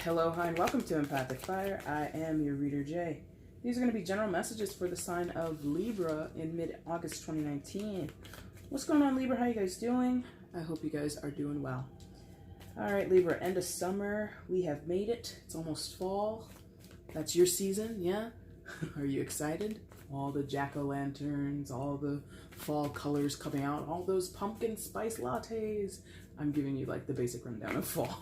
Hello, hi, and welcome to EmpathicFire. I am your reader, Jay. These are going to be general messages for the sign of Libra in mid-August 2019. What's going on, Libra? How you guys doing? I hope you guys are doing well. All right, Libra, end of summer. We have made it. It's almost fall. That's your season, yeah? Are you excited? All the jack-o'-lanterns, all the fall colors coming out, all those pumpkin spice lattes. I'm giving you like the basic rundown of fall.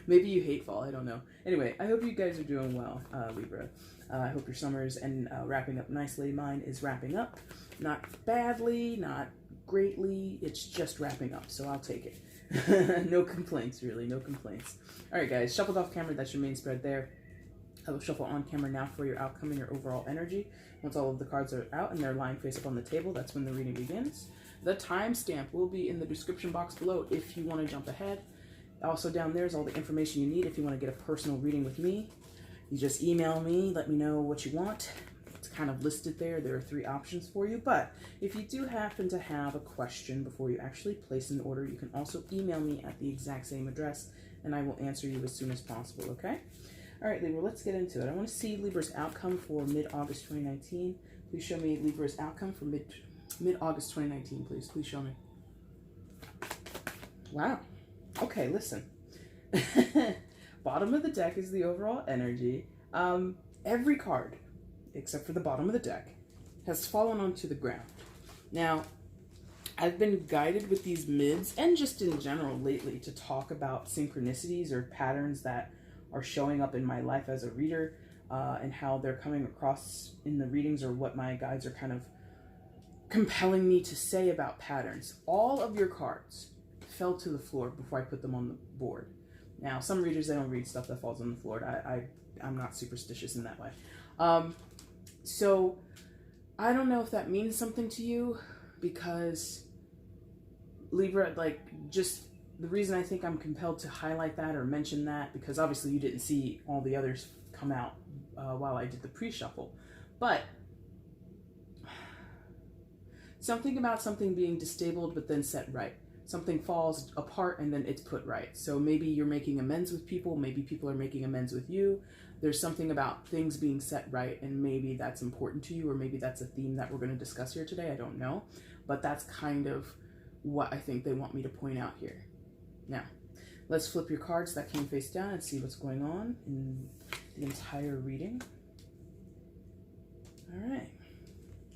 Maybe you hate fall, I don't know. Anyway, I hope you guys are doing well, Libra. I hope your summer's wrapping up nicely. Mine is wrapping up. Not badly, not greatly, it's just wrapping up, so I'll take it. No complaints, really, no complaints. All right, guys, shuffled off camera, that's your main spread there. I will shuffle on camera now for your outcome and your overall energy. Once all of the cards are out and they're lying face up on the table, that's when the reading begins. The timestamp will be in the description box below if you want to jump ahead. Also down there is all the information you need if you want to get a personal reading with me. You just email me, let me know what you want. It's kind of listed there. There are 3 options for you. But if you do happen to have a question before you actually place an order, you can also email me at the exact same address and I will answer you as soon as possible, okay? All right, Libra, let's get into it. I want to see Libra's outcome for mid-August 2019. Please show me Libra's outcome for mid-August 2019, please. Please show me. Wow. Okay, listen. Bottom of the deck is the overall energy. Every card, except for the bottom of the deck, has fallen onto the ground. Now, I've been guided with these mids, and just in general lately, to talk about synchronicities or patterns that are showing up in my life as a reader, and how they're coming across in the readings, or what my guides are kind of compelling me to say about patterns. All of your cards fell to the floor before I put them on the board. Now, some readers, they don't read stuff that falls on the floor. I'm not superstitious in that way. So I don't know if that means something to you, because Libra, like, just the reason I think I'm compelled to highlight that or mention that, because obviously you didn't see all the others come out while I did the pre-shuffle, but something about something being disabled but then set right. Something falls apart and then it's put right. So maybe you're making amends with people, maybe people are making amends with you. There's something about things being set right, and maybe that's important to you, or maybe that's a theme that we're going to discuss here today. I don't know, but that's kind of what I think they want me to point out here. Now, let's flip your cards that came face down and see what's going on in the entire reading. All right.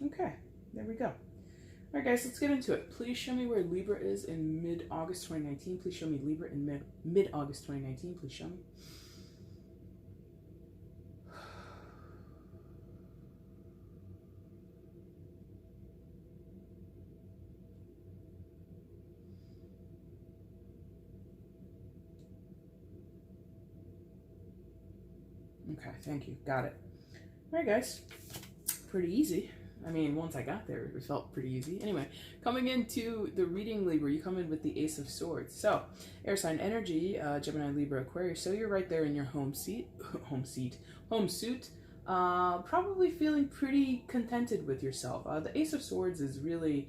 Okay, there we go. All right, guys, let's get into it. Please show me where Libra is in mid-August 2019. Please show me Libra in mid-August 2019. Please show me. Okay, thank you. Got it. All right, guys. Pretty easy. I mean, once I got there, it felt pretty easy. Anyway, coming into the reading, Libra, you come in with the Ace of Swords. So, air sign energy, Gemini, Libra, Aquarius. So you're right there in your home suit. Probably feeling pretty contented with yourself. The Ace of Swords is really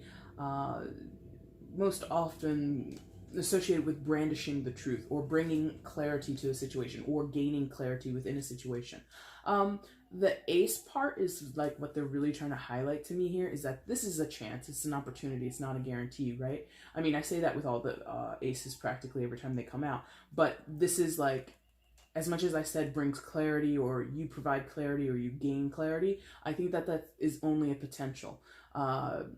most often associated with brandishing the truth, or bringing clarity to a situation, or gaining clarity within a situation. The ace part is like what they're really trying to highlight to me here, is that this is a chance, it's an opportunity, it's not a guarantee, right? I mean, I say that with all the aces practically every time they come out, but this is like, as much as I said brings clarity, or you provide clarity, or you gain clarity, I think that that is only a potential.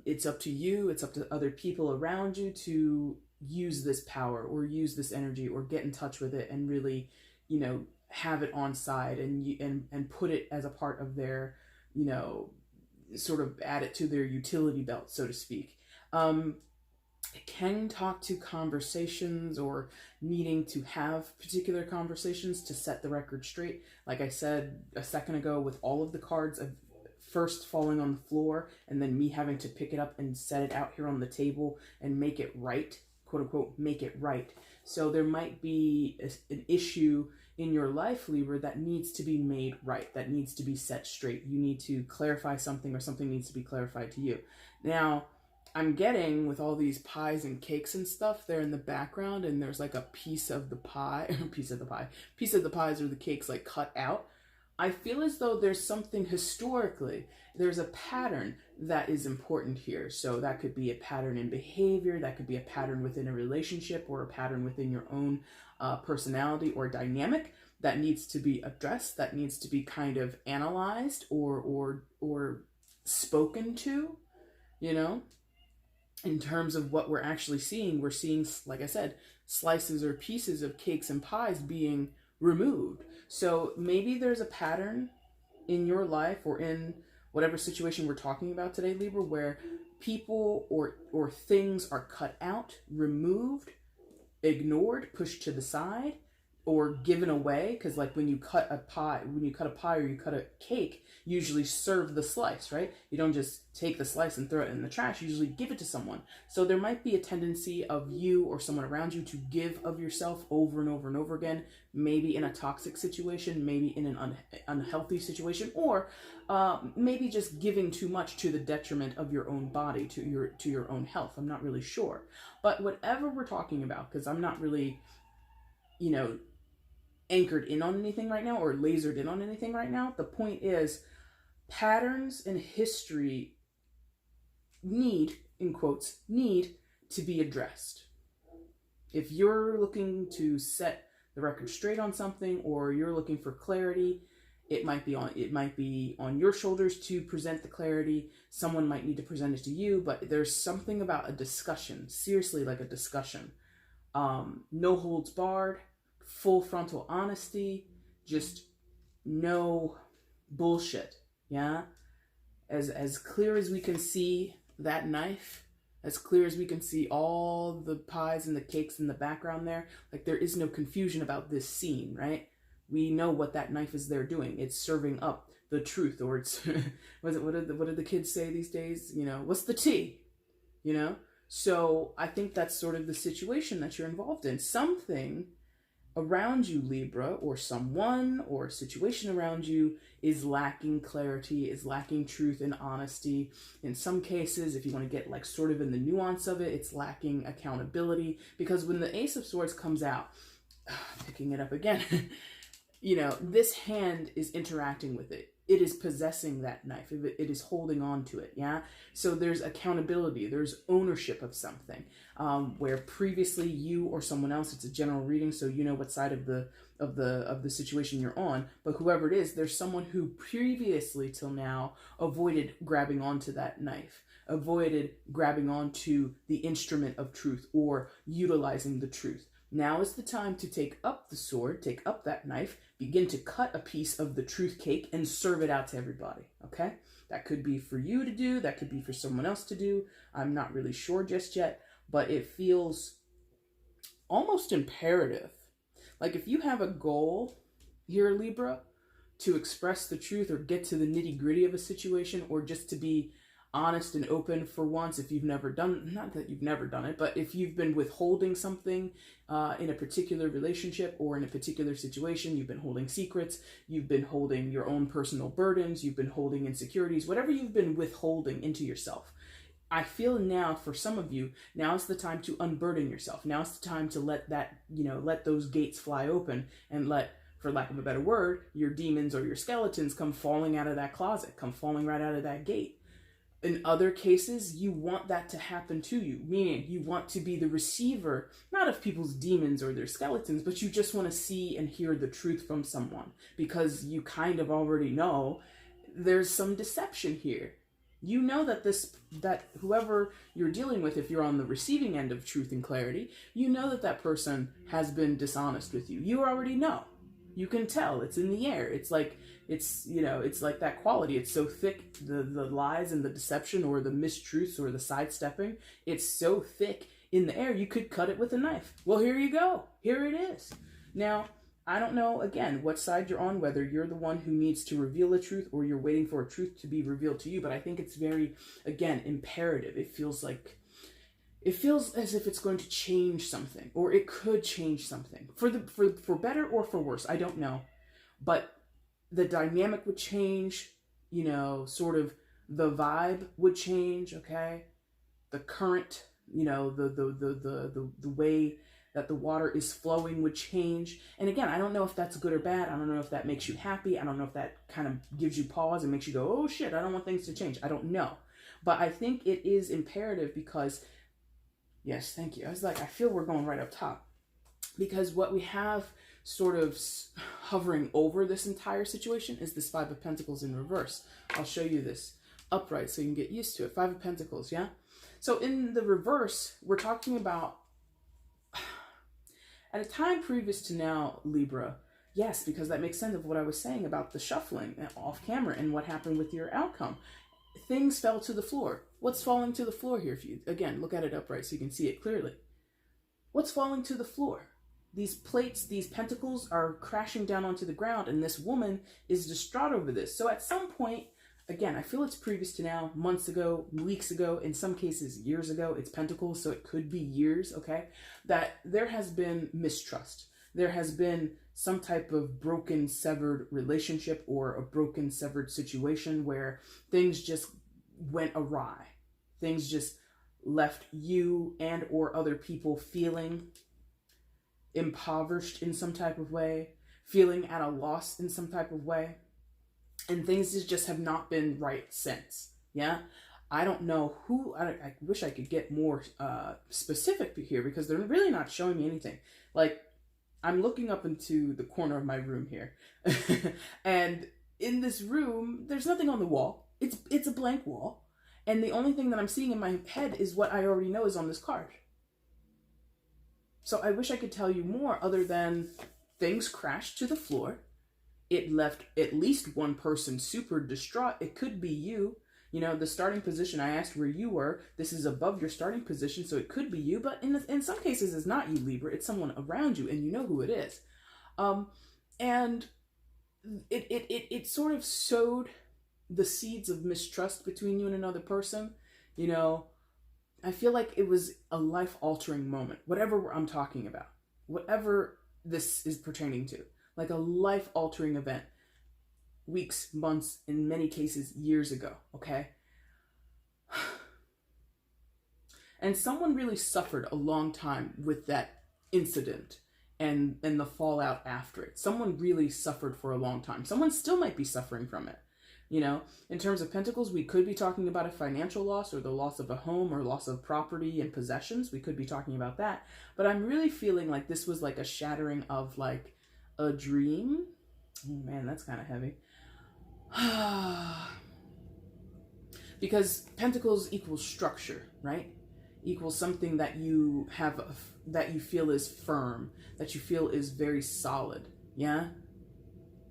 It's up to you, it's up to other people around you to use this power, or use this energy, or get in touch with it and really, you know, have it on side, and put it as a part of their, you know, sort of add it to their utility belt, so to speak. It can talk to conversations, or needing to have particular conversations to set the record straight. Like I said a second ago, with all of the cards of first falling on the floor, and then me having to pick it up and set it out here on the table and make it right, quote unquote, make it right. So there might be an issue in your life, Libra, that needs to be made right, that needs to be set straight. You need to clarify something, or something needs to be clarified to you. Now, I'm getting with all these pies and cakes and stuff, they're in the background, and there's like a piece of the pie, piece of the pies or the cakes like cut out. I feel as though there's something historically, there's a pattern that is important here. So that could be a pattern in behavior, that could be a pattern within a relationship, or a pattern within your own personality or dynamic that needs to be addressed, that needs to be kind of analyzed or spoken to, you know? In terms of what we're actually seeing, we're seeing, like I said, slices or pieces of cakes and pies being removed. So maybe there's a pattern in your life or in whatever situation we're talking about today, Libra, where people or things are cut out, removed, ignored, pushed to the side, or given away. Because like when you cut a pie or you cut a cake, you usually serve the slice, right? You don't just take the slice and throw it in the trash. You usually give it to someone. So there might be a tendency of you or someone around you to give of yourself over and over and over again, maybe in a toxic situation, maybe in an unhealthy situation, or maybe just giving too much to the detriment of your own body, to your own health. I'm not really sure. But whatever we're talking about, because I'm not really, anchored in on anything right now or lasered in on anything right now. The point is, patterns in history need, in quotes, need to be addressed. If you're looking to set the record straight on something, or you're looking for clarity, it might be on your shoulders to present the clarity. Someone might need to present it to you, but there's something about a discussion, seriously, like a discussion. No holds barred, full frontal honesty, just no bullshit. Yeah, as clear as we can see that knife, as clear as we can see all the pies and the cakes in the background there, like there is no confusion about this scene, right? We know what that knife is there doing. It's serving up the truth, or it's what did the kids say these days? What's the tea? So I think that's sort of the situation that you're involved in. Something around you, Libra, or someone or a situation around you is lacking clarity, is lacking truth and honesty. In some cases, if you want to get like sort of in the nuance of it, it's lacking accountability, because when the Ace of Swords comes out, picking it up again, this hand is interacting with it. It is possessing that knife. It is holding on to it. Yeah. So there's accountability. There's ownership of something, where previously you or someone else, it's a general reading, so you know what side of the situation you're on. But whoever it is, there's someone who previously till now avoided grabbing onto that knife, avoided grabbing onto the instrument of truth or utilizing the truth. Now is the time to take up the sword, take up that knife, begin to cut a piece of the truth cake and serve it out to everybody, okay? That could be for you to do, that could be for someone else to do. I'm not really sure just yet, but it feels almost imperative. Like if you have a goal here, Libra, to express the truth or get to the nitty-gritty of a situation, or just to be honest and open for once, if you've never done, not that you've never done it, but if you've been withholding something in a particular relationship or in a particular situation, you've been holding secrets, you've been holding your own personal burdens, you've been holding insecurities, whatever you've been withholding into yourself. I feel now for some of you, now is the time to unburden yourself. Now is the time to let that, let those gates fly open and let, for lack of a better word, your demons or your skeletons come falling out of that closet, come falling right out of that gate. In other cases, you want that to happen to you, meaning you want to be the receiver, not of people's demons or their skeletons, but you just want to see and hear the truth from someone, because you kind of already know there's some deception here. You know that whoever you're dealing with, if you're on the receiving end of truth and clarity, you know that person has been dishonest with you. You already know. You can tell. It's in the air. It's like that quality. It's so thick, the lies and the deception or the mistruths or the sidestepping. It's so thick in the air, you could cut it with a knife. Well, here you go. Here it is. Now, I don't know, again, what side you're on, whether you're the one who needs to reveal the truth or you're waiting for a truth to be revealed to you. But I think it's very, again, imperative. It feels as if it's going to change something, or it could change something for better or for worse. I don't know, but the dynamic would change, sort of the vibe would change. Okay. the current, you know, the way that the water is flowing would change. And again, I don't know if that's good or bad. I don't know if that makes you happy. I don't know if that kind of gives you pause and makes you go, oh shit, I don't want things to change. I don't know. But I think it is imperative because, yes, thank you. I was like, I feel we're going right up top. Because what we have sort of hovering over this entire situation is this Five of Pentacles in reverse. I'll show you this upright so you can get used to it. Five of Pentacles, yeah? So in the reverse, we're talking about at a time previous to now, Libra, yes, because that makes sense of what I was saying about the shuffling off camera and what happened with your outcome. Things fell to the floor. What's falling to the floor here? If you, again, look at it upright so you can see it clearly. What's falling to the floor? These plates, these pentacles are crashing down onto the ground, and this woman is distraught over this. So at some point, again, I feel it's previous to now, months ago, weeks ago, in some cases years ago. It's pentacles, so it could be years, okay? That there has been mistrust. There has been some type of broken, severed relationship or a broken, severed situation where things just went awry. Things just left you and or other people feeling impoverished in some type of way, feeling at a loss in some type of way. And things just have not been right since. Yeah. I don't know who, I wish I could get more specific here because they're really not showing me anything. Like, I'm looking up into the corner of my room here. And in this room, there's nothing on the wall. It's a blank wall. And the only thing that I'm seeing in my head is what I already know is on this card. So I wish I could tell you more other than things crashed to the floor. It left at least one person super distraught. It could be you. You know, the starting position, I asked where you were. This is above your starting position, so it could be you. But in some cases, it's not you, Libra. It's someone around you, and you know who it is. And it sort of sowed the seeds of mistrust between you and another person. You know, I feel like it was a life-altering moment. Whatever I'm talking about. Whatever this is pertaining to. Like a life-altering event. Weeks, months, in many cases, years ago, okay? And someone really suffered a long time with that incident and the fallout after it. Someone really suffered for a long time. Someone still might be suffering from it. You know, in terms of pentacles, we could be talking about a financial loss or the loss of a home or loss of property and possessions. We could be talking about that. But I'm really feeling like this was like a shattering of like a dream. Oh man, that's kind of heavy. Because pentacles equals structure, right? Equals something that you have, that you feel is firm, that you feel is very solid, yeah?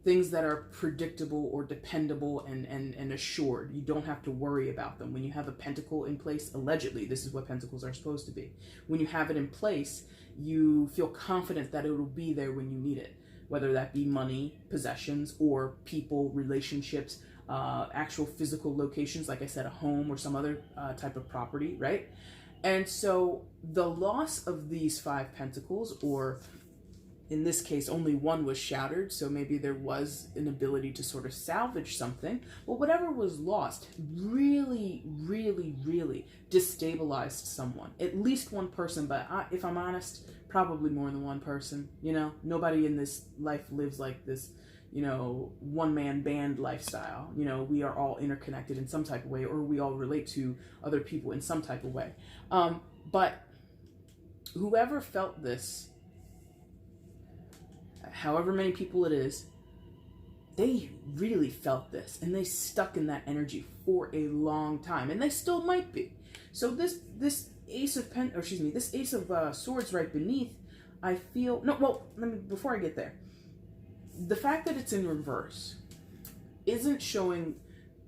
Things that are predictable or dependable and assured. You don't have to worry about them. When you have a pentacle in place, allegedly, this is what pentacles are supposed to be. When you have it in place, you feel confident that it will be there when you need it. Whether that be money, possessions, or people, relationships, actual physical locations, like I said, a home or some other type of property, right? And so the loss of these five pentacles, or in this case, only one was shattered, so maybe there was an ability to sort of salvage something. Well, whatever was lost really, really, really destabilized someone. At least one person, but if I'm honest, probably more than one person. You know, nobody in this life lives like this, you know, one-man band lifestyle. You know, we are all interconnected in some type of way, or we all relate to other people in some type of way. But whoever felt this, however many people it is, they really felt this, and they stuck in that energy for a long time, and they still might be. So this Ace of this Ace of Swords right beneath, I feel, no, well, let me, before I get there, the fact that it's in reverse isn't showing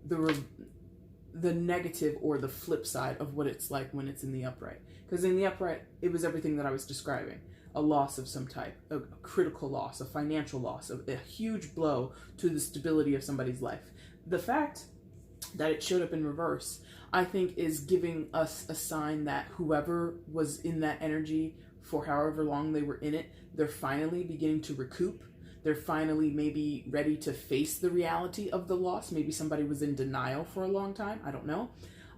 the negative or the flip side of what it's like when it's in the upright. Because in the upright, it was everything that I was describing. A loss of some type, a critical loss, a financial loss, a huge blow to the stability of somebody's life. The fact that it showed up in reverse, I think, is giving us a sign that whoever was in that energy for however long they were in it, they're finally beginning to recoup. They're finally maybe ready to face the reality of the loss. Maybe somebody was in denial for a long time. I don't know.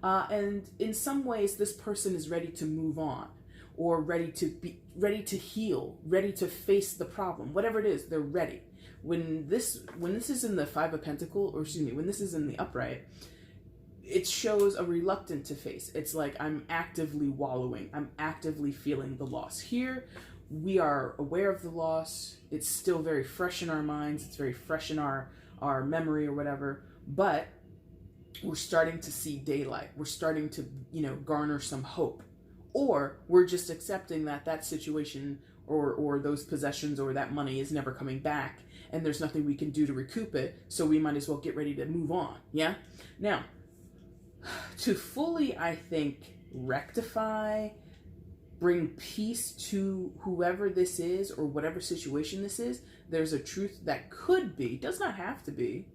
And in some ways, this person is ready to move on, or ready to heal, ready to face the problem. Whatever it is, they're ready. When this is in the Five of Pentacles, or excuse me, when this is in the upright, it shows a reluctant to face. It's like, I'm actively wallowing. I'm actively feeling the loss. Here, we are aware of the loss. It's still very fresh in our minds. It's very fresh in our memory or whatever. But we're starting to see daylight. We're starting to, garner some hope. Or we're just accepting that situation or those possessions or that money is never coming back, and there's nothing we can do to recoup it, so we might as well get ready to move on. Yeah? Now, to fully, I think, rectify, bring peace to whoever this is or whatever situation this is, there's a truth that could be, does not have to be.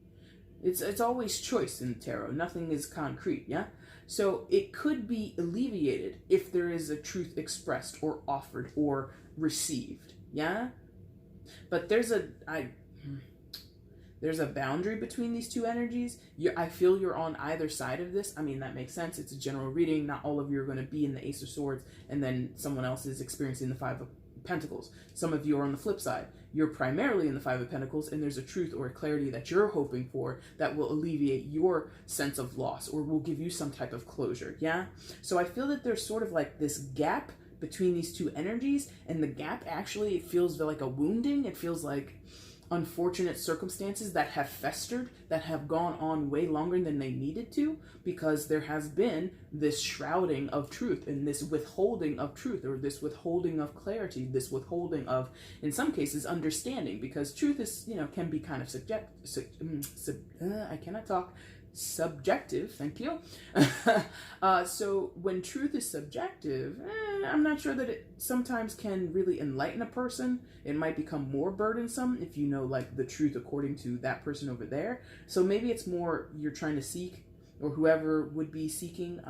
It's always choice in tarot. Nothing is concrete, yeah? So it could be alleviated if there is a truth expressed or offered or received, yeah? But there's a boundary between these two energies. I feel you're on either side of this. I mean, that makes sense. It's a general reading. Not all of you are going to be in the Ace of Swords, and then someone else is experiencing the Five of Pentacles. Some of you are on the flip side. You're primarily in the Five of Pentacles, and there's a truth or a clarity that you're hoping for that will alleviate your sense of loss or will give you some type of closure, yeah? So I feel that there's sort of like this gap between these two energies, and the gap actually, it feels like a wounding. It feels like unfortunate circumstances that have festered, that have gone on way longer than they needed to, because there has been this shrouding of truth and this withholding of truth, or this withholding of clarity, this withholding of, in some cases, understanding, because truth is, can be kind of subjective, thank you. So when truth is subjective, I'm not sure that it sometimes can really enlighten a person. It might become more burdensome if you know, like, the truth according to that person over there. So maybe it's more you're trying to seek, or whoever would be seeking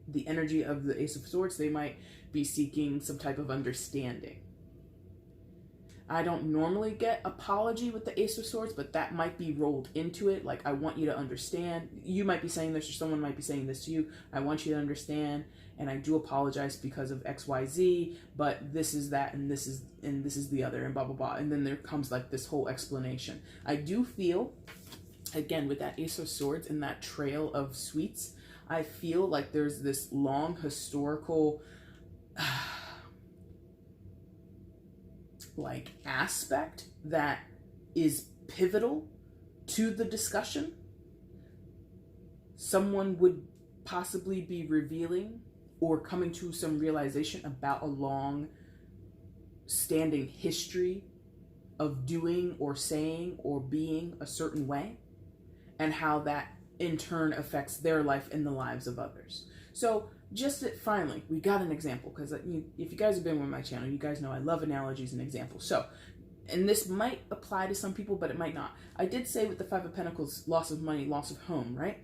the energy of the Ace of Swords, they might be seeking some type of understanding. I don't normally get apology with the Ace of Swords, but that might be rolled into it. Like, I want you to understand. You might be saying this, or someone might be saying this to you. I want you to understand, and I do apologize because of X, Y, Z, but this is that, and this is the other, and blah, blah, blah. And then there comes like this whole explanation. I do feel, again, with that Ace of Swords and that trail of sweets, I feel like there's this long historical like aspect that is pivotal to the discussion. Someone would possibly be revealing or coming to some realization about a long standing history of doing or saying or being a certain way, and how that in turn affects their life and the lives of others. So finally, we got an example, because if you guys have been with my channel, you guys know I love analogies and examples. So, and this might apply to some people, but it might not. I did say with the Five of Pentacles, loss of money, loss of home, right?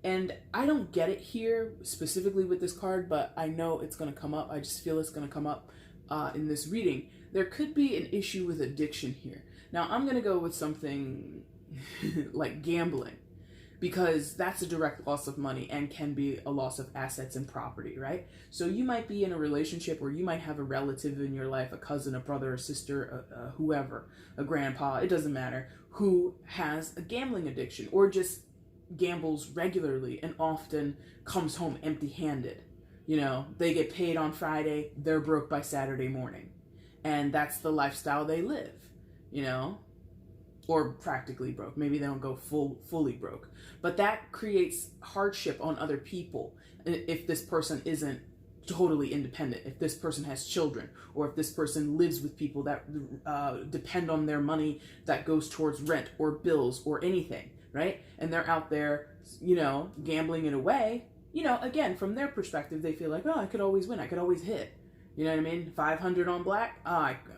And I don't get it here specifically with this card, but I know it's going to come up. I just feel it's going to come up in this reading. There could be an issue with addiction here. Now, I'm going to go with something like gambling, because that's a direct loss of money and can be a loss of assets and property, right? So you might be in a relationship, or you might have a relative in your life, a cousin, a brother, a sister, whoever, a grandpa, it doesn't matter, who has a gambling addiction, or just gambles regularly and often comes home empty-handed. They get paid on Friday, they're broke by Saturday morning. And that's the lifestyle they live, or practically broke. Maybe they don't go fully broke. But that creates hardship on other people if this person isn't totally independent, if this person has children, or if this person lives with people that depend on their money that goes towards rent or bills or anything, right? And they're out there, gambling it away. Again, from their perspective, they feel like, oh, I could always win. I could always hit. You know what I mean? 500 on black?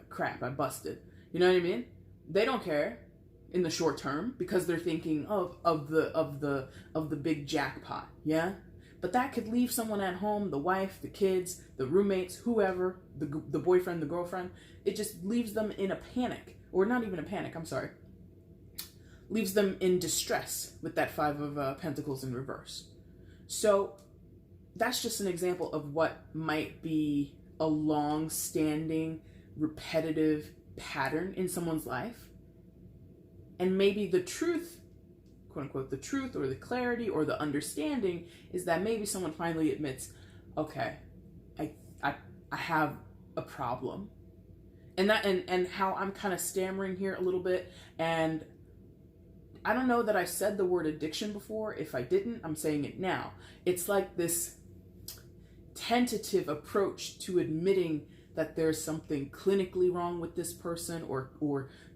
Crap, I busted. You know what I mean? They don't care in the short term, because they're thinking of the big jackpot, yeah? But that could leave someone at home, the wife, the kids, the roommates, whoever, the boyfriend, the girlfriend. It just leaves them in a panic, or not even a panic, I'm sorry. Leaves them in distress with that Five of Pentacles in reverse. So that's just an example of what might be a long-standing, repetitive pattern in someone's life. And maybe the truth, quote unquote, the truth or the clarity or the understanding is that maybe someone finally admits, okay, I have a problem. And that and how I'm kind of stammering here a little bit, and I don't know that I said the word addiction before. If I didn't, I'm saying it now. It's like this tentative approach to admitting that there's something clinically wrong with this person, or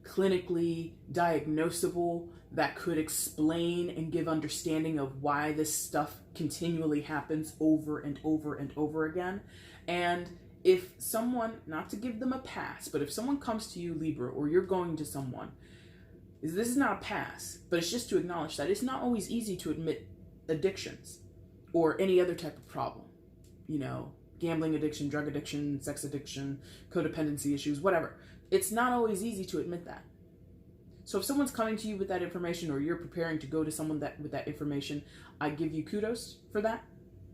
clinically diagnosable, that could explain and give understanding of why this stuff continually happens over and over and over again. And if someone, not to give them a pass, but if someone comes to you, Libra, or you're going to someone, this is not a pass, but it's just to acknowledge that it's not always easy to admit addictions or any other type of problem. You know, gambling addiction, drug addiction, sex addiction, codependency issues, whatever. It's not always easy to admit that. So if someone's coming to you with that information, or you're preparing to go to someone with that information, I give you kudos for that,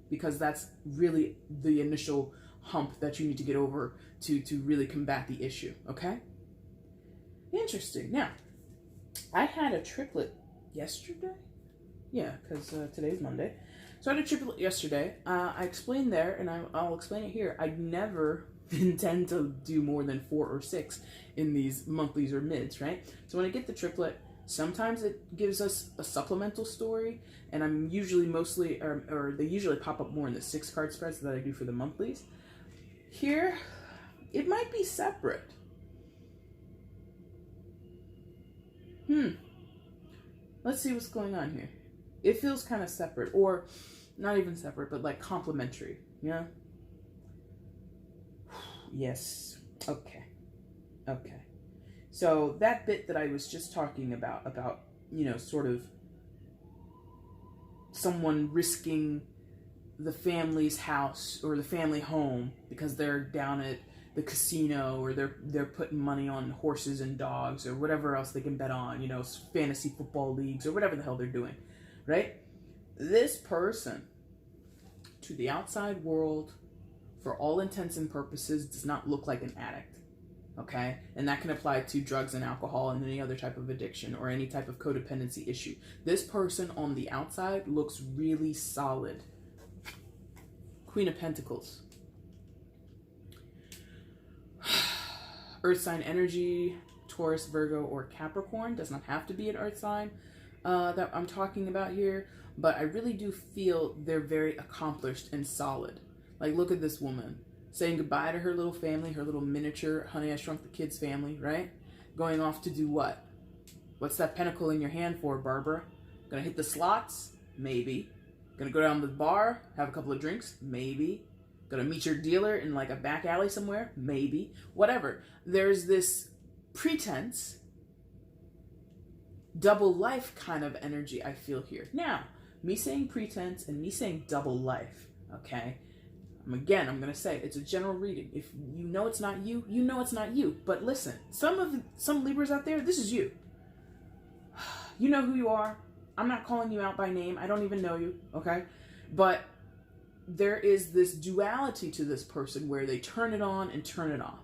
because that's really the initial hump that you need to get over to really combat the issue, okay? Interesting. Now, I had a triplet yesterday. Yeah, because today's Monday. So I had a triplet yesterday. I explained there, and I'll explain it here. I never intend to do more than 4 or 6 in these monthlies or mids, right? So when I get the triplet, sometimes it gives us a supplemental story, and I'm usually mostly, or they usually pop up more in the 6 card spreads that I do for the monthlies. Here, it might be separate. Let's see what's going on here. It feels kind of separate, or not even separate, but like complementary, yeah? Yes, okay. So that bit that I was just talking about, you know, sort of someone risking the family's house or the family home because they're down at the casino, or they're putting money on horses and dogs or whatever else they can bet on, you know, fantasy football leagues or whatever the hell they're doing, right? This person, to the outside world, for all intents and purposes, does not look like an addict, okay? And that can apply to drugs and alcohol and any other type of addiction or any type of codependency issue. This person on the outside looks really solid. Queen of Pentacles. Earth sign energy, Taurus, Virgo, or Capricorn. Does not have to be an earth sign that I'm talking about here, but I really do feel they're very accomplished and solid. Like, look at this woman saying goodbye to her little family, her little miniature Honey, I Shrunk the Kids family, right? Going off to do what? What's that pentacle in your hand for, Barbara? Gonna hit the slots? Maybe. Gonna go down to the bar, have a couple of drinks? Maybe. Gonna meet your dealer in like a back alley somewhere? Maybe. Whatever. There's this pretense, double life kind of energy I feel here. Now, me saying pretense and me saying double life, okay? I'm going to say it's a general reading. If you know it's not you, you know it's not you. But listen, some Libras out there, this is you. You know who you are. I'm not calling you out by name. I don't even know you, okay? But there is this duality to this person where they turn it on and turn it off.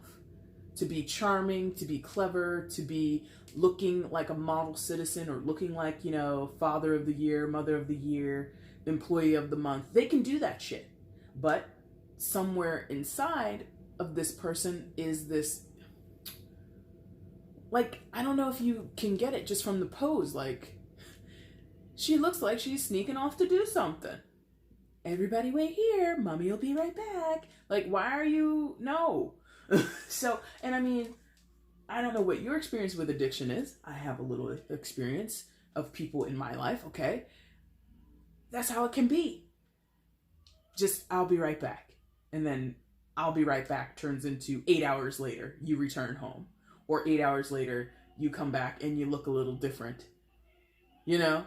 To be charming, to be clever, to be looking like a model citizen, or looking like, you know, father of the year, mother of the year, employee of the month. They can do that shit. But somewhere inside of this person is this, like, I don't know if you can get it just from the pose, like, she looks like she's sneaking off to do something. Everybody wait here, mommy will be right back. Like, why are you, no. So, and I mean, I don't know what your experience with addiction is. I have a little experience of people in my life, okay? That's how it can be. Just, I'll be right back. And then I'll be right back turns into 8 hours later, you return home. Or 8 hours later, you come back and you look a little different. You know?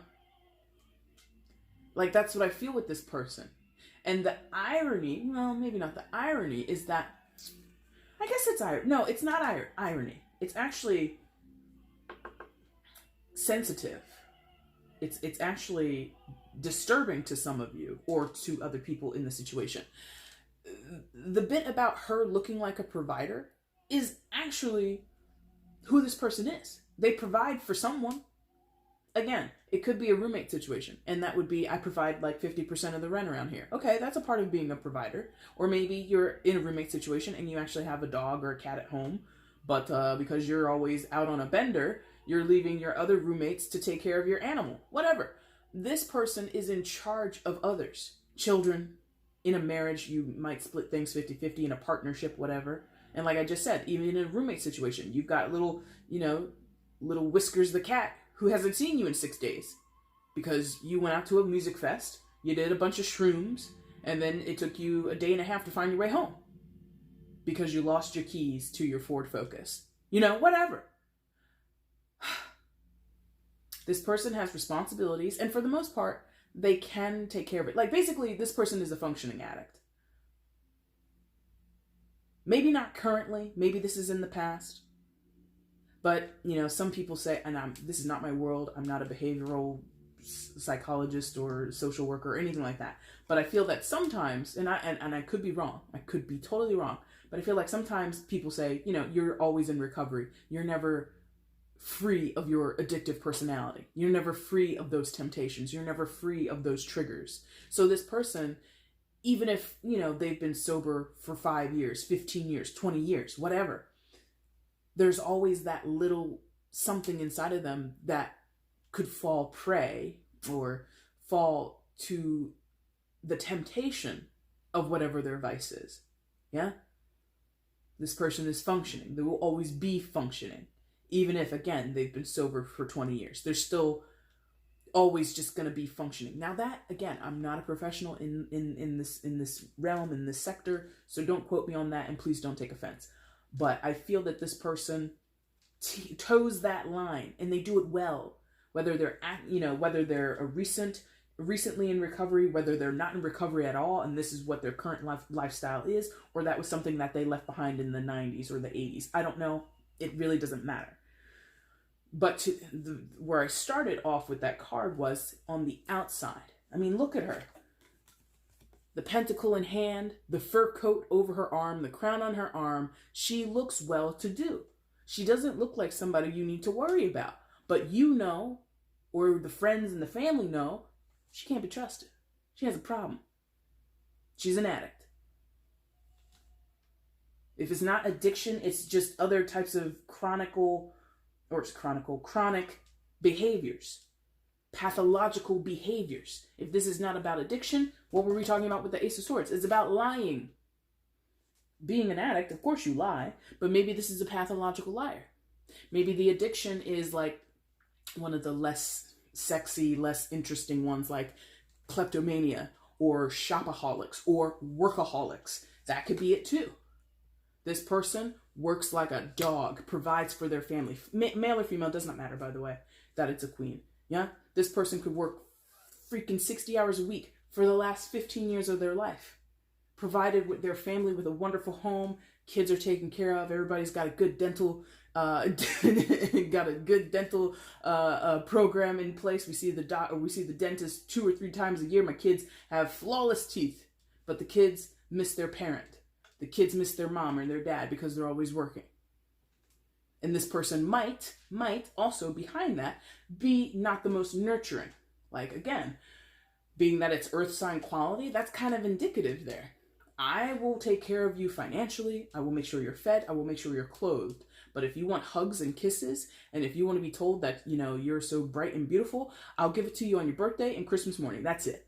Like, that's what I feel with this person. And the irony, well, maybe not the irony, is that, I guess it's irony. No, it's not irony. It's actually sensitive. It's actually disturbing to some of you or to other people in the situation. The bit about her looking like a provider is actually who this person is. They provide for someone. Again, it could be a roommate situation, and that would be, I provide like 50% of the rent around here. Okay, that's a part of being a provider. Or maybe you're in a roommate situation and you actually have a dog or a cat at home, but because you're always out on a bender, you're leaving your other roommates to take care of your animal. Whatever. This person is in charge of others. Children. In a marriage, you might split things 50-50, in a partnership, whatever. And like I just said, even in a roommate situation, you've got little Whiskers the cat, who hasn't seen you in 6 days because you went out to a music fest, you did a bunch of shrooms, and then it took you a day and a half to find your way home because you lost your keys to your Ford Focus. Whatever. This person has responsibilities, and for the most part, they can take care of it. Like, basically, this person is a functioning addict. Maybe not currently, maybe this is in the past. But, some people say, and this is not my world, I'm not a behavioral psychologist or social worker or anything like that. But I feel that sometimes, and I could be wrong, I could be totally wrong, but I feel like sometimes people say, you're always in recovery. You're never free of your addictive personality. You're never free of those temptations. You're never free of those triggers. So this person, even if, they've been sober for 5 years, 15 years, 20 years, whatever, there's always that little something inside of them that could fall prey or fall to the temptation of whatever their vice is. Yeah? This person is functioning. They will always be functioning. Even if, again, they've been sober for 20 years. They're still always just going to be functioning. Now that, again, I'm not a professional in this realm, in this sector, so don't quote me on that, and please don't take offense. But I feel that this person toes that line, and they do it well. Whether they're recently in recovery, whether they're not in recovery at all, and this is what their current lifestyle is, or that was something that they left behind in the 90s or the 80s. I don't know. It really doesn't matter. But where I started off with that card was on the outside. I mean, look at her. The pentacle in hand, the fur coat over her arm, the crown on her arm. She looks well-to-do. She doesn't look like somebody you need to worry about. But or the friends and the family know, she can't be trusted. She has a problem. She's an addict. If it's not addiction, it's just other types of chronic behaviors. Pathological behaviors. If this is not about addiction, what were we talking about with the Ace of Swords? It's about lying. Being an addict, of course you lie, but maybe this is a pathological liar. Maybe the addiction is like one of the less sexy, less interesting ones, like kleptomania or shopaholics or workaholics. That could be it too. This person works like a dog, provides for their family. Male or female, does not matter, by the way, that it's a queen. Yeah? This person could work freaking 60 hours a week for the last 15 years of their life. Provided with their family with a wonderful home, kids are taken care of, everybody's got a good dental program in place. We see the dentist 2 or 3 times a year. My kids have flawless teeth, but the kids miss their parent. The kids miss their mom or their dad because they're always working. And this person might also behind that be not the most nurturing. Like, again, being that it's earth sign quality, that's kind of indicative there. I will take care of you financially. I will make sure you're fed. I will make sure you're clothed. But if you want hugs and kisses, and if you want to be told that, you're so bright and beautiful, I'll give it to you on your birthday and Christmas morning. That's it.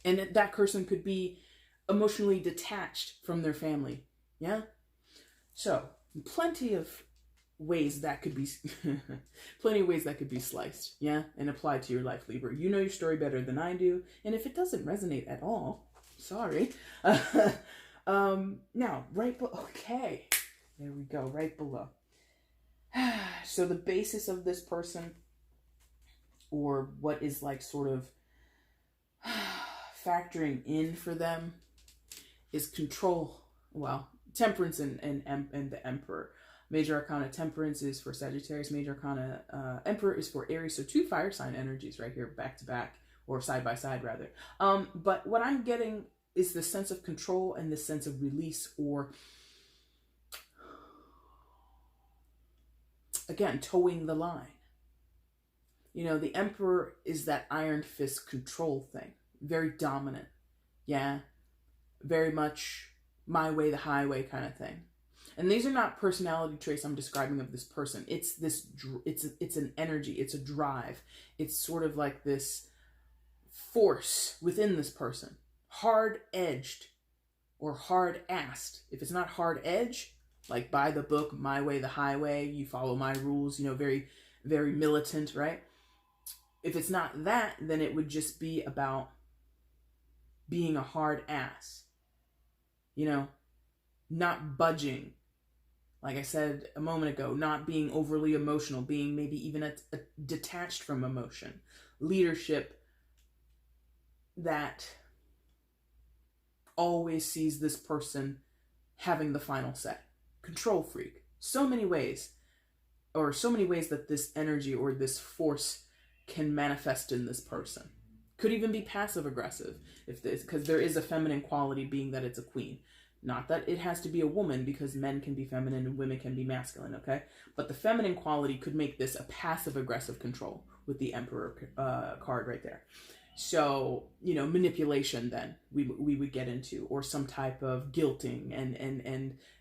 And that person could be emotionally detached from their family. Yeah? So, plenty of ways that could be sliced, yeah, and applied to your life, Libra. You know your story better than I do, and if it doesn't resonate at all, sorry. Now, okay, there we go, right below. So the basis of this person, or what is like sort of factoring in for them, is control. Well, Temperance and the Emperor. Major Arcana Temperance is for Sagittarius. Major Arcana Emperor is for Aries. So 2 fire sign energies right here, back to back, or side by side rather. But what I'm getting is the sense of control and the sense of release, or again, towing the line. You know, the Emperor is that iron fist control thing. Very dominant. Yeah. Very much my way, the highway kind of thing. And these are not personality traits I'm describing of this person. It's this, it's an energy. It's a drive. It's sort of like this force within this person. Hard-edged or hard-assed. If it's not hard-edged, like by the book, my way, the highway, you follow my rules, you know, very, very militant, right? If it's not that, then it would just be about being a hard ass. You know, not budging. Like I said a moment ago, not being overly emotional, being maybe even a detached from emotion. Leadership that always sees this person having the final say. Control freak. So many ways that this energy or this force can manifest in this person. Could even be passive aggressive, because there is a feminine quality, being that it's a queen. Not that it has to be a woman, because men can be feminine and women can be masculine, okay? But the feminine quality could make this a passive aggressive control with the Emperor card right there. So, you know, manipulation then we would get into, or some type of guilting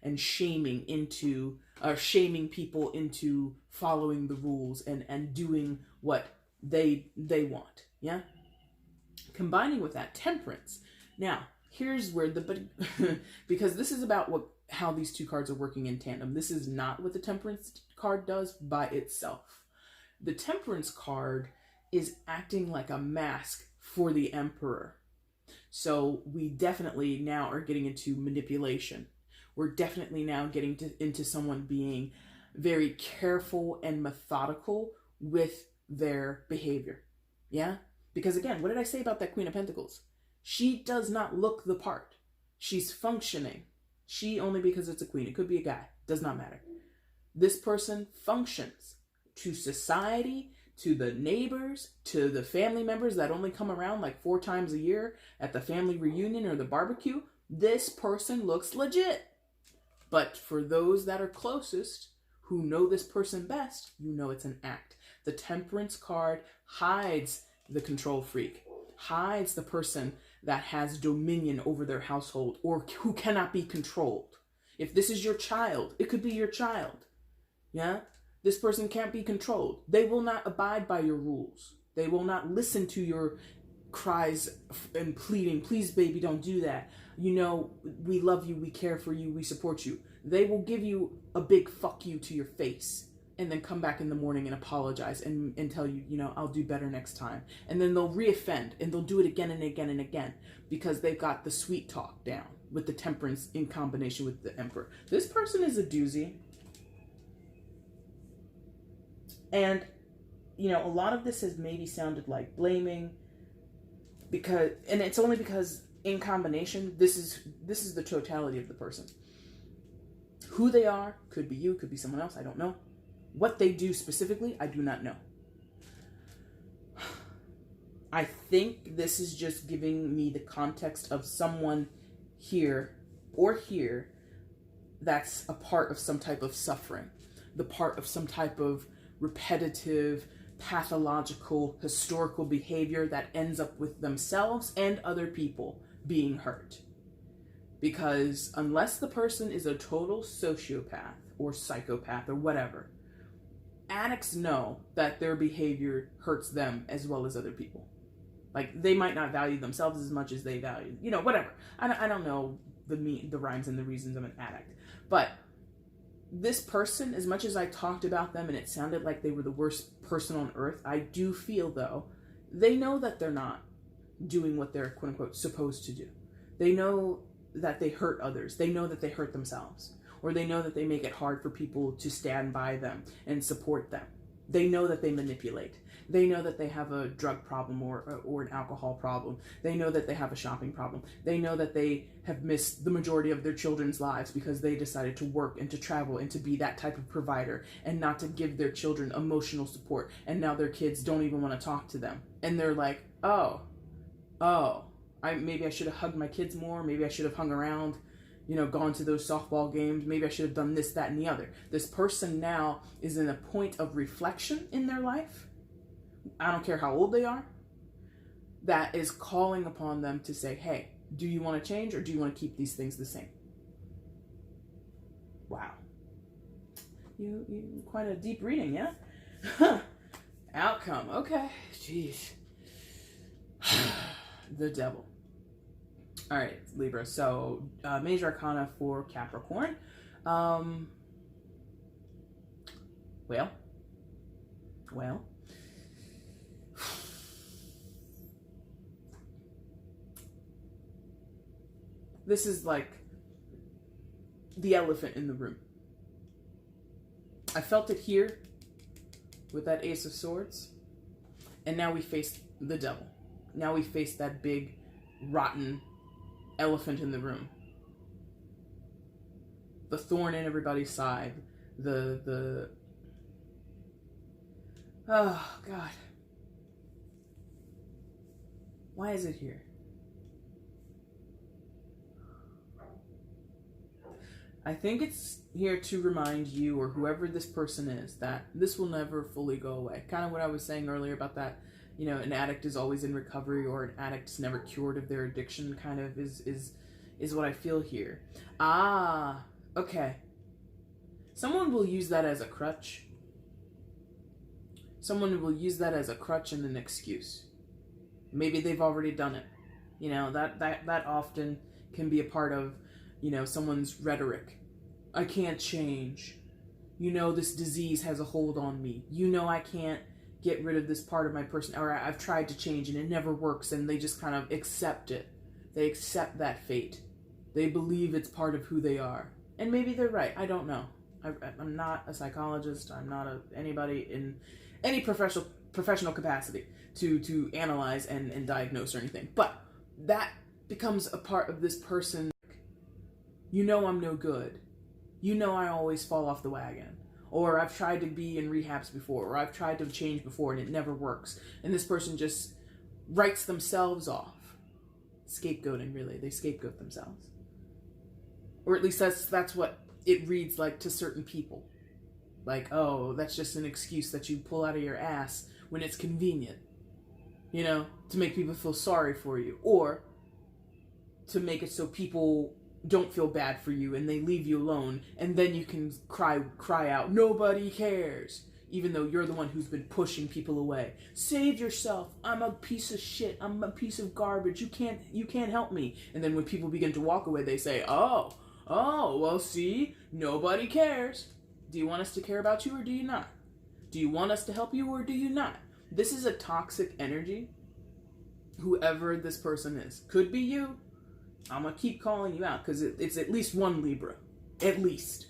and shaming into, shaming people into following the rules and doing what they want, yeah? Combining with that, temperance. Now, here's where because this is about how these two cards are working in tandem. This is not what the temperance card does by itself. The temperance card is acting like a mask for the Emperor. So we definitely now are getting into manipulation. We're definitely now getting into someone being very careful and methodical with their behavior. Yeah? Because again, what did I say about that Queen of Pentacles? She does not look the part. She's functioning. She, only because it's a queen. It could be a guy. Does not matter. This person functions to society, to the neighbors, to the family members that only come around like 4 times a year at the family reunion or the barbecue. This person looks legit. But for those that are closest, who know this person best, you know it's an act. The Temperance card hides the control freak, hides the person that has dominion over their household or who cannot be controlled. If this is your child, it could be your child. Yeah? This person can't be controlled. They will not abide by your rules. They will not listen to your cries and pleading, please baby, don't do that. You know, we love you, we care for you, we support you. They will give you a big fuck you to your face and then come back in the morning and apologize and tell you, you know, I'll do better next time. And then they'll reoffend and they'll do it again and again and again because they've got the sweet talk down with the temperance in combination with the Emperor. This person is a doozy. And, you know, a lot of this has maybe sounded like blaming because, and it's only because in combination, this is the totality of the person. Who they are, could be you, could be someone else, I don't know. What they do specifically, I do not know. I think this is just giving me the context of someone here or here that's a part of some type of suffering, the part of some type of repetitive, pathological, historical behavior that ends up with themselves and other people being hurt. Because unless the person is a total sociopath or psychopath or whatever, addicts know that their behavior hurts them as well as other people. Like, they might not value themselves as much as they value, you know, whatever. I don't know the rhymes and the reasons of an addict. But this person, as much as I talked about them and it sounded like they were the worst person on earth, I do feel, though, they know that they're not doing what they're, quote unquote, supposed to do. They know that they hurt others. They know that they hurt themselves. Or they know that they make it hard for people to stand by them and support them. They know that they manipulate. They know that they have a drug problem or an alcohol problem. They know that they have a shopping problem. They know that they have missed the majority of their children's lives because they decided to work and to travel and to be that type of provider and not to give their children emotional support. And now their kids don't even want to talk to them. And they're like, oh, maybe I should have hugged my kids more. Maybe I should have hung around, gone to those softball games. Maybe I should have done this, that, and the other. This person now is in a point of reflection in their life. I don't care how old they are. That is calling upon them to say, hey, do you want to change or do you want to keep these things the same? Wow. You quite a deep reading, yeah? Outcome. Okay. Jeez. The devil. All right, Libra. So, major arcana for Capricorn. Well. This is like the elephant in the room. I felt it here with that Ace of Swords. And now we face the devil. Now we face that big, rotten elephant in the room. The thorn in everybody's side. Oh, God. Why is it here? I think it's here to remind you, or whoever this person is, that this will never fully go away. Kind of what I was saying earlier about that, an addict is always in recovery, or an addict's never cured of their addiction, kind of is what I feel here. Ah, okay. Someone will use that as a crutch. Someone will use that as a crutch and an excuse. Maybe they've already done it. That often can be a part of someone's rhetoric. I can't change. This disease has a hold on me. I can't get rid of this part of my person, or I've tried to change and it never works, and they just kind of accept it. They accept that fate. They believe it's part of who they are. And maybe they're right. I don't know. I'm not a psychologist. I'm not anybody in any professional capacity to analyze and diagnose or anything. But that becomes a part of this person. I'm no good. I always fall off the wagon. Or I've tried to be in rehabs before, or I've tried to change before and it never works. And this person just writes themselves off. Scapegoating, really. They scapegoat themselves. Or at least that's what it reads like to certain people. Like, oh, that's just an excuse that you pull out of your ass when it's convenient. To make people feel sorry for you. Or to make it so people don't feel bad for you and they leave you alone, and then you can cry out, nobody cares, even though you're the one who's been pushing people away. Save yourself. I'm a piece of shit. I'm a piece of garbage. You can't help me. And then when people begin to walk away, they say, oh, well, see, nobody cares. Do you want us to care about you or do you not? Do you want us to help you or do you not? This is a toxic energy. Whoever this person is. Could be you. I'm going to keep calling you out because it's at least one Libra. At least.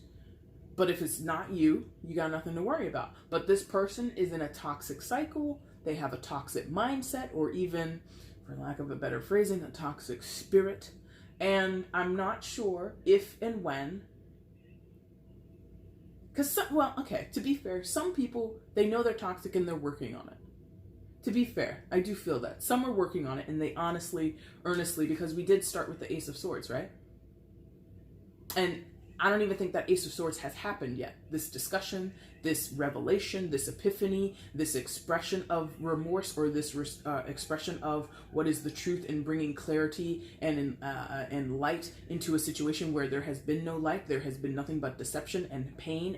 But if it's not you, you got nothing to worry about. But this person is in a toxic cycle. They have a toxic mindset, or even, for lack of a better phrasing, a toxic spirit. And I'm not sure if and when. Because, to be fair, some people, they know they're toxic and they're working on it. To be fair, I do feel that. Some are working on it, and they honestly, earnestly, because we did start with the Ace of Swords, right? And I don't even think that Ace of Swords has happened yet. This discussion, this revelation, this epiphany, this expression of remorse, or this expression of what is the truth, and bringing clarity and light into a situation where there has been no light, there has been nothing but deception and pain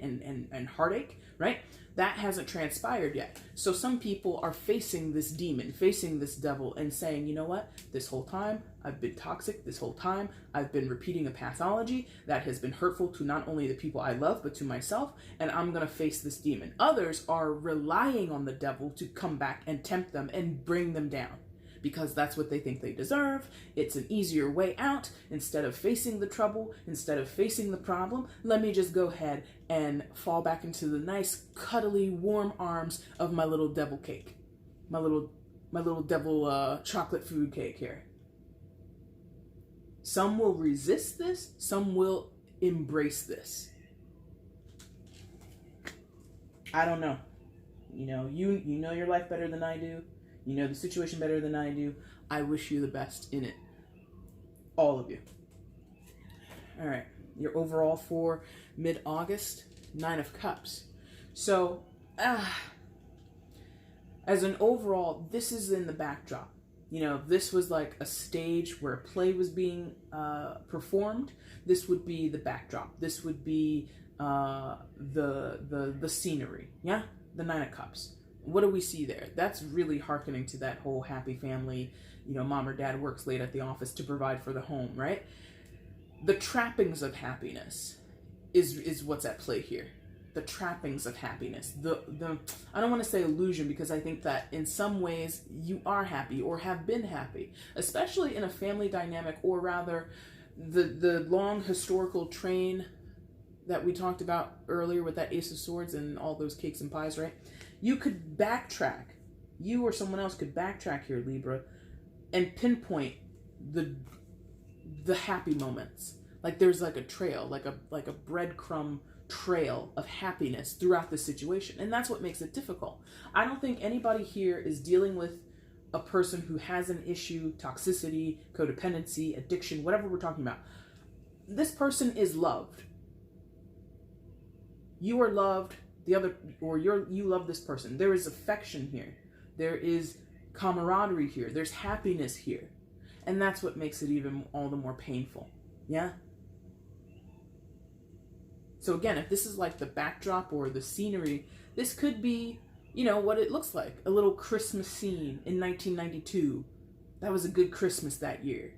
and heartache, right? That hasn't transpired yet. So some people are facing this demon, facing this devil, and saying, you know what? This whole time, I've been toxic. This whole time, I've been repeating a pathology that has been hurtful to not only the people I love, but to myself, and I'm going to face this demon. Others are relying on the devil to come back and tempt them and bring them down, because that's what they think they deserve. It's an easier way out. Instead of facing the trouble, instead of facing the problem, let me just go ahead and fall back into the nice, cuddly, warm arms of my little devil cake. My little devil chocolate food cake here. Some will resist this. Some will embrace this. I don't know. You know your life better than I do. You know the situation better than I do. I wish you the best in it. All of you. All right. Your overall for mid-August, 9 of Cups. So, as an overall, this is in the backdrop. You know, this was like a stage where a play was being performed. This would be the backdrop. This would be the scenery. Yeah, the 9 of Cups. What do we see there? That's really hearkening to that whole happy family. You know, mom or dad works late at the office to provide for the home, right? The trappings of happiness is what's at play here. The trappings of happiness. The I don't want to say illusion, because I think that in some ways you are happy or have been happy, especially in a family dynamic, or rather the long historical train that we talked about earlier with that Ace of Swords and all those cakes and pies, right? You could backtrack. You or someone else could backtrack here, Libra, and pinpoint the happy moments. Like there's like a trail, like a breadcrumb trail of happiness throughout the situation. And that's what makes it difficult. I don't think anybody here is dealing with a person who has an issue, toxicity, codependency, addiction, whatever we're talking about. This person is loved. You are loved, you love this person. There is affection here. There is camaraderie here. There's happiness here. And that's what makes it even all the more painful. Yeah? So again, if this is like the backdrop or the scenery, this could be, you know, what it looks like. A little Christmas scene in 1992. That was a good Christmas that year.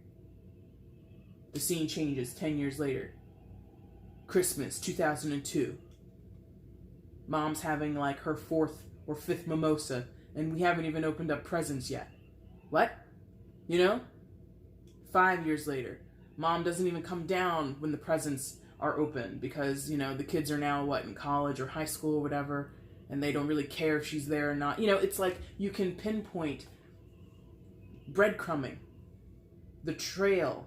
The scene changes 10 years later. Christmas, 2002. Mom's having like her 4th or 5th mimosa, and we haven't even opened up presents yet. What? You know? 5 years later. Mom doesn't even come down when the presents are open because, you know, the kids are now, in college or high school or whatever, and they don't really care if she's there or not. You know, it's like you can pinpoint breadcrumbing, the trail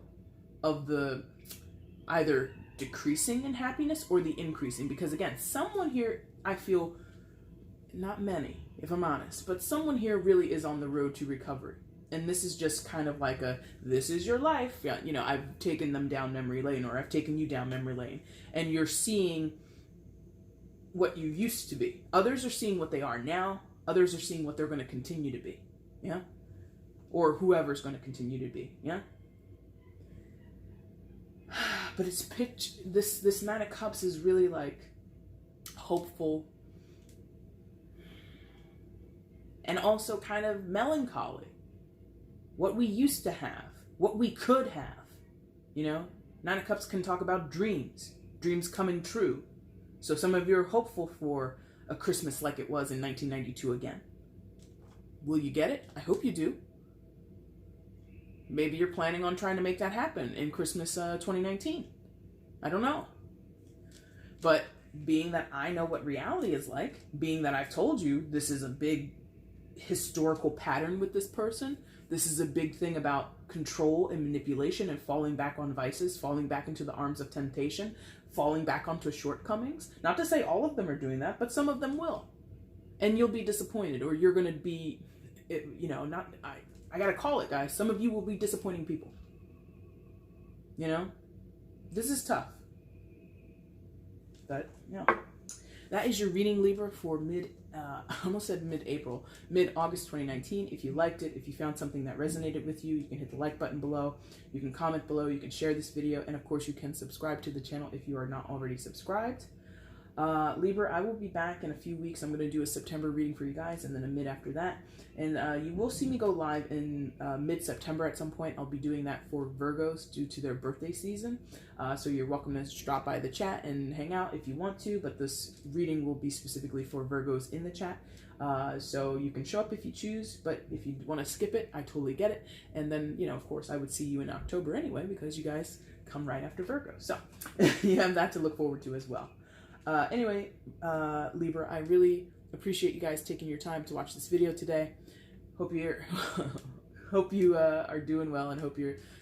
of the either decreasing in happiness or the increasing. Because again, someone here, I feel, not many, if I'm honest, but someone here really is on the road to recovery. And this is just kind of like this is your life. Yeah, you know, I've taken them down memory lane, or I've taken you down memory lane. And you're seeing what you used to be. Others are seeing what they are now. Others are seeing what they're going to continue to be. Yeah? Or whoever's going to continue to be. Yeah? But it's this 9 of Cups is really like hopeful. And also kind of melancholy. What we used to have, what we could have, you know? 9 of Cups can talk about dreams coming true. So some of you are hopeful for a Christmas like it was in 1992 again. Will you get it? I hope you do. Maybe you're planning on trying to make that happen in Christmas 2019. I don't know. But being that I know what reality is like, being that I've told you this is a big historical pattern with this person, this is a big thing about control and manipulation and falling back on vices, falling back into the arms of temptation, falling back onto shortcomings. Not to say all of them are doing that, but some of them will. And you'll be disappointed, or you're going to be, you know, I got to call it, guys. Some of you will be disappointing people. You know? This is tough. But, you know, that is your reading, Libra, for I almost said mid-April, mid-August 2019. If you liked it, if you found something that resonated with you, you can hit the like button below. You can comment below. You can share this video. And, of course, you can subscribe to the channel if you are not already subscribed. Libra, I will be back in a few weeks. I'm going to do a September reading for you guys, and then a mid after that. And you will see me go live in mid-September at some point. I'll be doing that for Virgos due to their birthday season. So you're welcome to drop by the chat and hang out if you want to, but this reading will be specifically for Virgos in the chat. So you can show up if you choose, but if you want to skip it, I totally get it. And then, you know, of course, I would see you in October anyway, because you guys come right after Virgo. So you have that to look forward to as well. Anyway, Libra, I really appreciate you guys taking your time to watch this video today. Hope you are doing well, and hope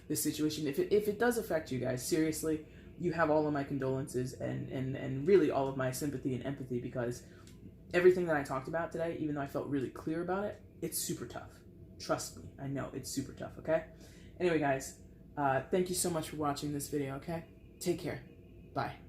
this situation, if it does affect you guys, seriously, you have all of my condolences and really all of my sympathy and empathy, because everything that I talked about today, even though I felt really clear about it, it's super tough. Trust me, I know it's super tough, okay? Anyway, guys, thank you so much for watching this video, okay? Take care. Bye.